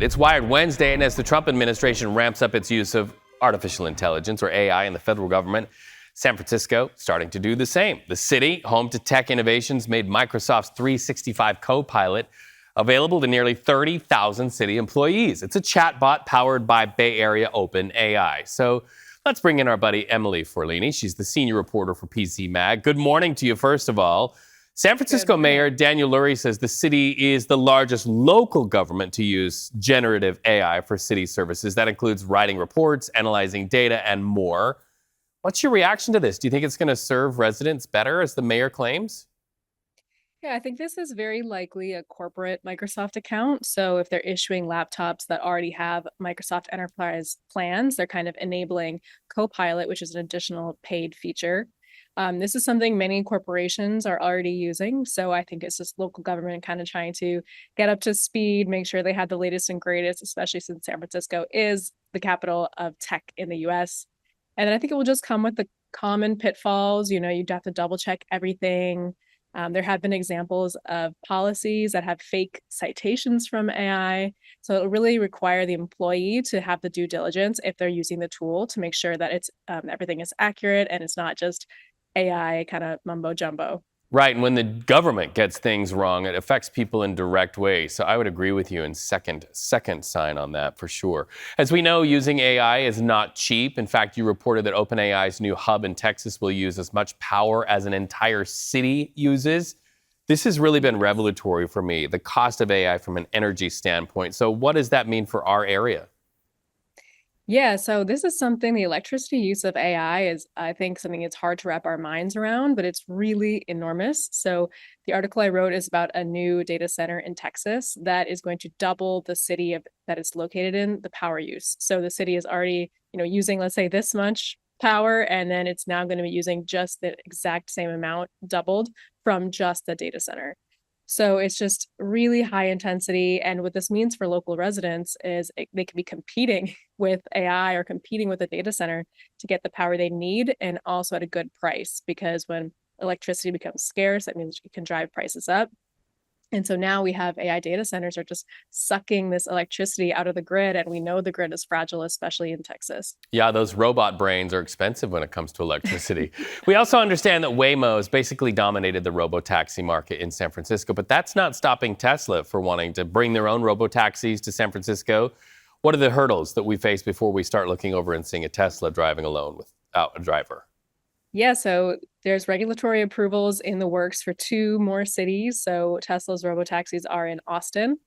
It's Wired Wednesday, and as the Trump administration ramps up its use of artificial intelligence, or AI, in the federal government, San Francisco starting to do the same. The city, home to tech innovations, made Microsoft's 365 Copilot available to nearly 30,000 city employees. It's a chatbot powered by Bay Area OpenAI. So let's bring in our buddy Emily Forlini. She's the senior reporter for PC Mag. Good morning to you, first of all. San Francisco Mayor Daniel Lurie says the city is the largest local government to use generative AI for city services. That includes writing reports, analyzing data, and more. What's your reaction to this? Do you think it's going to serve residents better, as the mayor claims? Yeah, I think this is very likely a corporate Microsoft account. So if they're issuing laptops that already have Microsoft Enterprise plans, they're kind of enabling Copilot, which is an additional paid feature. This is something many corporations are already using. So I think it's just local government kind of trying to get up to speed, make sure they have the latest and greatest, especially since San Francisco is the capital of tech in the US. And then I think it will just come with the common pitfalls. You'd have to double check everything. There have been examples of policies that have fake citations from AI. So it'll really require the employee to have the due diligence if they're using the tool to make sure that it's everything is accurate and it's not just AI kind of mumbo jumbo. Right, and when the government gets things wrong, it affects people in direct ways. So I would agree with you in second sign on that for sure. As we know, using AI is not cheap. In fact, you reported that OpenAI's new hub in Texas will use as much power as an entire city uses. This has really been revelatory for me, the cost of AI from an energy standpoint. So what does that mean for our area? Yeah, so this is something, the electricity use of AI is, I think, something it's hard to wrap our minds around, but it's really enormous. So the article I wrote is about a new data center in Texas that is going to double the city that it's located in, the power use. So the city is already, using, let's say, this much power, and then it's now going to be using just the exact same amount, doubled, from just the data center. So it's just really high intensity. And what this means for local residents is they can be competing with AI or competing with a data center to get the power they need, and also at a good price, because when electricity becomes scarce, that means you can drive prices up. And so now we have AI data centers are just sucking this electricity out of the grid. And we know the grid is fragile, especially in Texas. Yeah, those robot brains are expensive when it comes to electricity. We also understand that Waymo has basically dominated the robotaxi market in San Francisco, but that's not stopping Tesla for wanting to bring their own robotaxis to San Francisco. What are the hurdles that we face before we start looking over and seeing a Tesla driving alone without a driver? Yeah, so there's regulatory approvals in the works for 2 more cities. So Tesla's robotaxis are in Austin,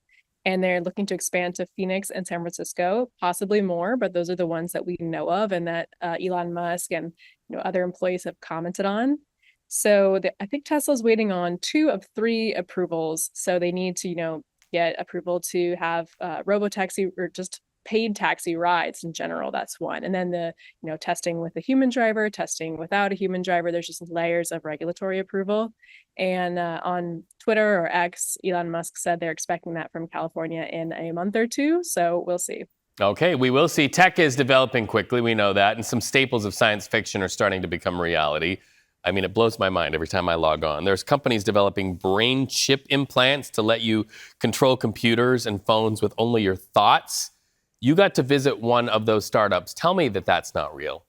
and they're looking to expand to Phoenix and San Francisco, possibly more, but those are the ones that we know of and that Elon Musk and other employees have commented on. So I think Tesla's waiting on 2 of 3 approvals. So they need to, get approval to have robotaxi or just paid taxi rides in general. That's one. And then the, testing with a human driver, testing without a human driver. There's just layers of regulatory approval. And on Twitter or X, Elon Musk said they're expecting that from California in a month or 2. So we'll see. Okay, we will see. Tech is developing quickly, we know that, and some staples of science fiction are starting to become reality. I mean, it blows my mind every time I log on. There's companies developing brain chip implants to let you control computers and phones with only your thoughts. You got to visit one of those startups. Tell me that that's not real.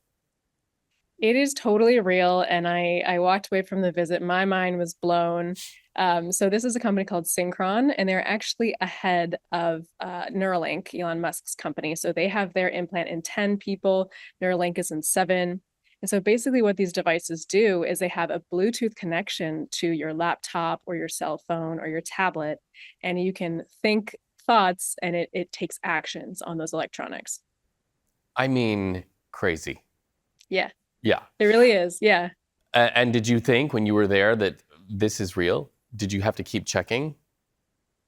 It is totally real. And I walked away from the visit. My mind was blown. So this is a company called Synchron, and they're actually ahead of Neuralink, Elon Musk's company. So they have their implant in 10 people. Neuralink is in 7. And so basically what these devices do is they have a Bluetooth connection to your laptop or your cell phone or your tablet, and you can think thoughts and it takes actions on those electronics. I mean, crazy. Yeah, Yeah. it really is. Yeah. And did you think when you were there that this is real? Did you have to keep checking?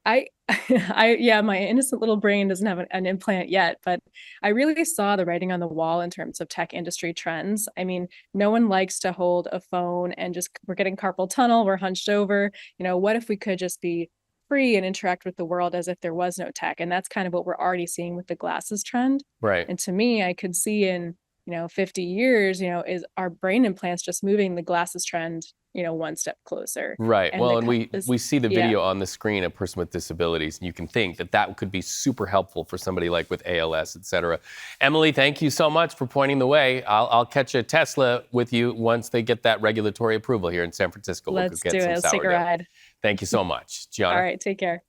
Yeah, my innocent little brain doesn't have an implant yet, but I really saw the writing on the wall in terms of tech industry trends. I mean, no one likes to hold a phone and just, we're getting carpal tunnel, we're hunched over. What if we could just be free and interact with the world as if there was no tech? And that's kind of what we're already seeing with the glasses trend. Right. And to me, I could see in 50 years, is our brain implants just moving the glasses trend one step closer. Right. And Well, the and we see the yeah. video on the screen, a person with disabilities, and you can think that that could be super helpful for somebody like with ALS, et cetera. Emily, thank you so much for pointing the way. I'll catch a Tesla with you once they get that regulatory approval here in San Francisco. We'll go Let's get do it. some Let's take a sourdough. ride. Thank you so much. Gianna? All right. Take care.